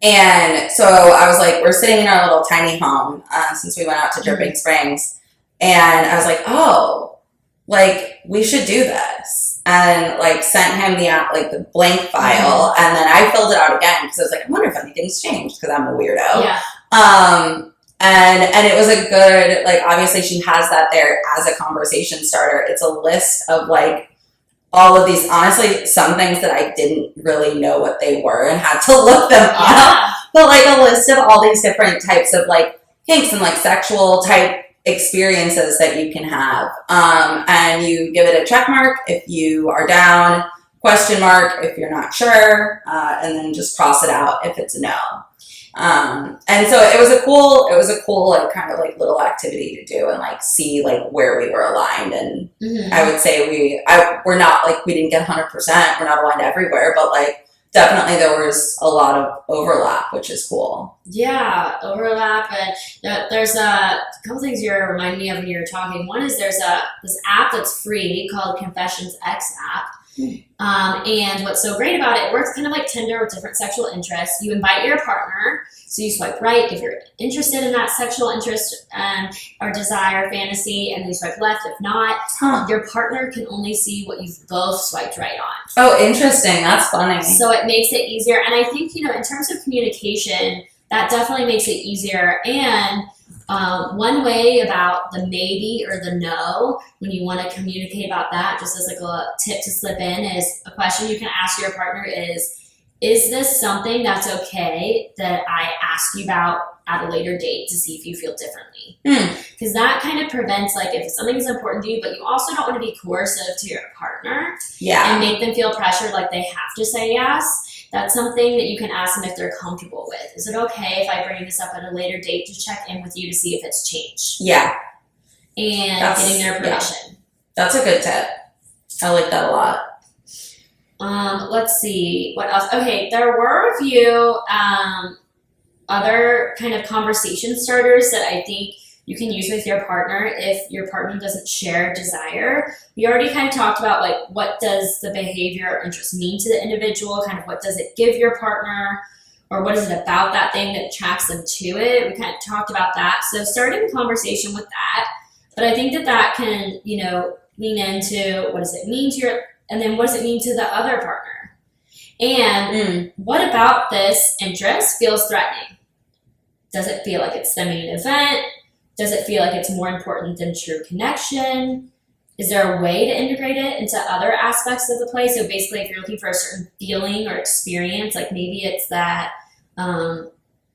And so I was like, we're sitting in our little tiny home since we went out to Dripping Springs, and I was like, oh, like we should do this, and like sent him the blank file, and then I filled it out again because I was like, I wonder if anything's changed because I'm a weirdo. Yeah. And it was a good, like, obviously she has that there as a conversation starter. It's a list of like all of these, honestly, some things that I didn't really know what they were and had to look them up. But like a list of all these different types of like kinks and like sexual type experiences that you can have. And you give it a check mark if you are down, question mark if you're not sure, and then just cross it out if it's a no. And so it was a cool like kind of like little activity to do and like see like where we were aligned. And I would say we're not like, we didn't get 100%, we're not aligned everywhere, but like definitely there was a lot of overlap, which is cool. Yeah, overlap. And there's a couple things you're reminding me of when you were talking. One is there's this app that's free called Confessions X app. And what's so great about it works kind of like Tinder with different sexual interests. You invite your partner, so you swipe right if you're interested in that sexual interest or desire, fantasy, and then you swipe left if not. Your partner can only see what you've both swiped right on. Oh, interesting. That's funny. So it makes it easier. And I think, in terms of communication, that definitely makes it easier. And one way about the maybe or the no, when you want to communicate about that, just as like a tip to slip in, is a question you can ask your partner is this something that's okay that I ask you about at a later date to see if you feel differently? Because that kind of prevents, like, if something is important to you, but you also don't want to be coercive to your partner and make them feel pressured like they have to say yes. That's something that you can ask them if they're comfortable with. Is it okay if I bring this up at a later date to check in with you to see if it's changed? Yeah. And getting their permission. Yeah. That's a good tip. I like that a lot. Let's see. What else? Okay, there were a few other kind of conversation starters that I think you can use with your partner if your partner doesn't share desire. We already kind of talked about, like, what does the behavior or interest mean to the individual, kind of what does it give your partner, or what is it about that thing that attracts them to it. We kind of talked about that. So starting the conversation with that, but I think that can, lean into what does it mean to and then what does it mean to the other partner? And what about this interest feels threatening? Does it feel like it's the main event? Does it feel like it's more important than true connection? Is there a way to integrate it into other aspects of the play? So basically, if you're looking for a certain feeling or experience, like maybe it's that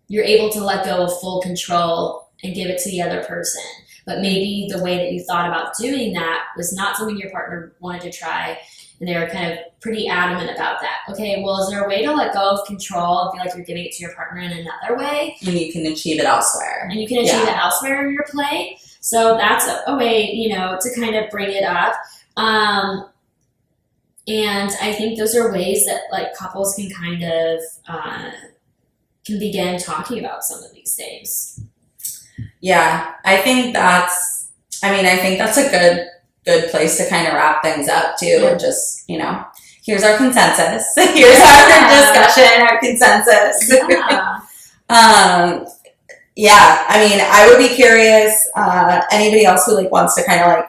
you're able to let go of full control and give it to the other person. But maybe the way that you thought about doing that was not something your partner wanted to try, and they were kind of pretty adamant about that. Okay, well, is there a way to let go of control and feel like you're giving it to your partner in another way? And you can achieve it elsewhere. And you can achieve it elsewhere in your play. So that's a way, to kind of bring it up. And I think those are ways that, like, couples can kind of can begin talking about some of these things. Yeah, I think that's a good good place to kind of wrap things up too, Yeah. and just, here's our consensus. Here's our discussion, our consensus. Yeah. Yeah, I mean, I would be curious, anybody else who wants to kind of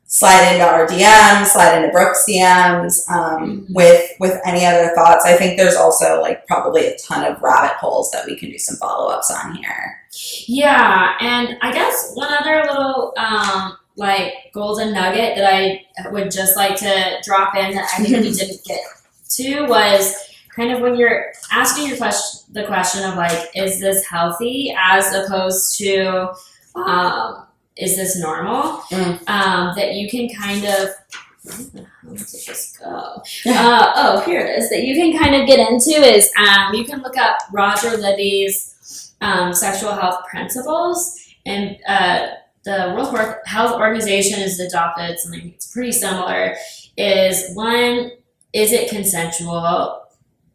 slide into our DMs, slide into Brooke's DMs, with any other thoughts. I think there's also probably a ton of rabbit holes that we can do some follow-ups on here. Yeah, and I guess one other little golden nugget that I would just like to drop in that I think we didn't get to was kind of when you're asking the question of is this healthy as opposed to is this normal? That you can kind of how did this go? Here it is. That you can kind of get into is you can look up Roger Libby's sexual health principles, and the World Health Organization has adopted something that's pretty similar. Is one, is it consensual?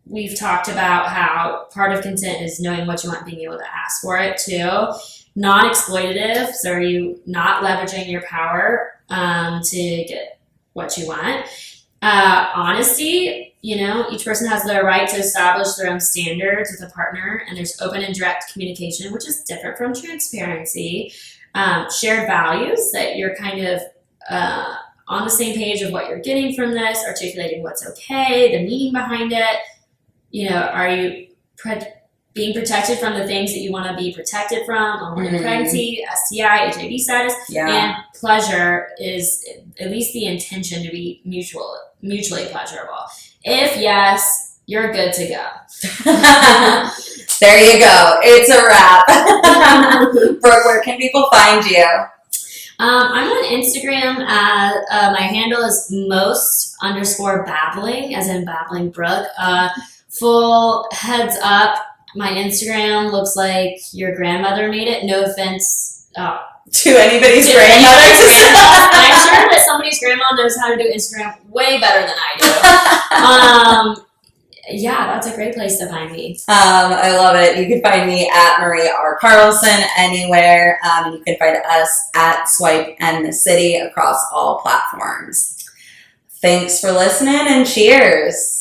We've talked about how part of consent is knowing what you want and being able to ask for it too. Non-exploitative, so are you not leveraging your power to get what you want? Honesty, each person has the right to establish their own standards with a partner, and there's open and direct communication, which is different from transparency. Shared values, that you're kind of on the same page of what you're getting from this, articulating what's okay, the meaning behind it. Are you being protected from the things that you want to be protected from, unwanted pregnancy, STI, HIV status, and pleasure is at least the intention to be mutually pleasurable. If yes, you're good to go. There you go. It's a wrap. Brooke, where can people find you? I'm on Instagram. My handle is most_babbling, as in babbling Brooke. Full heads up, my Instagram looks like your grandmother made it. No offense to anybody's grandmother. I'm sure that somebody's grandma knows how to do Instagram way better than I do. Yeah, that's a great place to find me. I love it. You can find me at Marie R. Carlson anywhere. You can find us at Swipe and the City across all platforms. Thanks for listening, and cheers.